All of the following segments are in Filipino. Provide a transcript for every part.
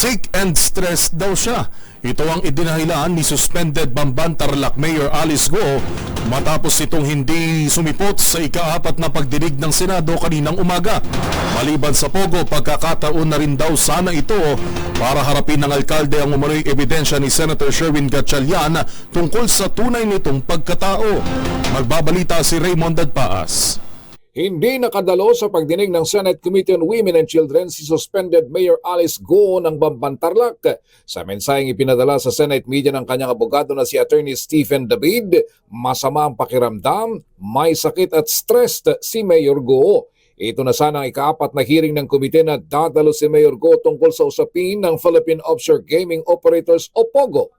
Sick and stressed daw siya. Ito ang idinahilan ni suspended Bamban Tarlac Mayor Alice Go matapos itong hindi sumipot sa ika-4 na pagdinig ng Senado kaninang umaga. Maliban sa pogo, pagkakataon na rin daw sana ito para harapin ng alkalde ang umunoy ebidensya ni Senator Sherwin Gatchalian tungkol sa tunay nitong pagkatao. Magbabalita si Raymond Dadpaas. Hindi nakadalo sa pagdinig ng Senate Committee on Women and Children si suspended Mayor Alice Go ng Bamban Tarlac. Sa mensaheng ipinadala sa Senate media ng kanyang abogado na si Attorney Stephen David, masama ang pakiramdam, may sakit at stressed si Mayor Go. Ito na sana ang ika-4 na hearing ng komite na dadalo si Mayor Go tungkol sa usapin ng Philippine Offshore Gaming Operators o POGO.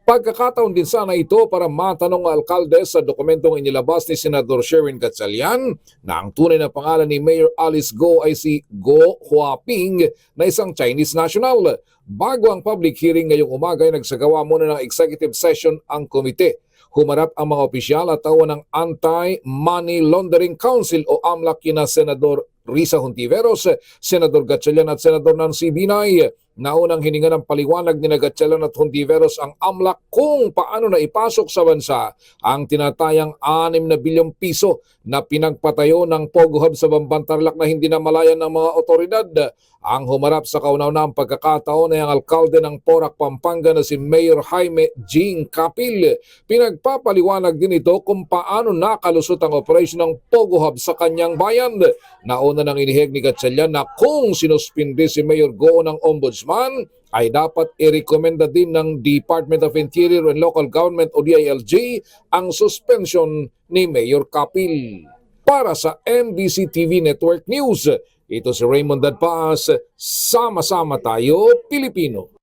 Pagkakataon din sana ito para matanong ang alkalde sa dokumentong inilabas ni Senador Sherwin Gatchalian na ang tunay na pangalan ni Mayor Alice Go ay si Go Huaping na isang Chinese national. Bago ang public hearing ngayong umaga ay nagsagawa muna ng executive session ang komite. Humarap ang mga opisyal at tawa ng Anti-Money Laundering Council o AMLAC kina Senador Risa Hontiveros, Senador Gatchalian at Senador Nancy Binay. Naunang hininga ng paliwanag ni Gatchalian at Hontiveros ang AMLAC kung paano na ipasok sa bansa ang tinatayang 6 na bilyong piso na pinagpatayo ng POGO Hub sa Bamban Tarlac na hindi na malayan ng mga otoridad. Ang humarap sa kauna-unahang pagkakataon ay ang alkalde ng Porac, Pampanga na si Mayor Jaime Jing Capil. Pinagpapaliwanag din ito kung paano nakalusot ang operasyon ng POGO Hub sa kanyang bayan. Nauna nang inihig ni Gatchalian na kung sinuspindi si Mayor Go ng Ombudsman ay dapat i-recommenda din ng Department of Interior and Local Government o DILG ang suspension ni Mayor Capil. Para sa MBC TV Network News, ito si Raymond Dadpaas, sama-sama tayo Pilipino.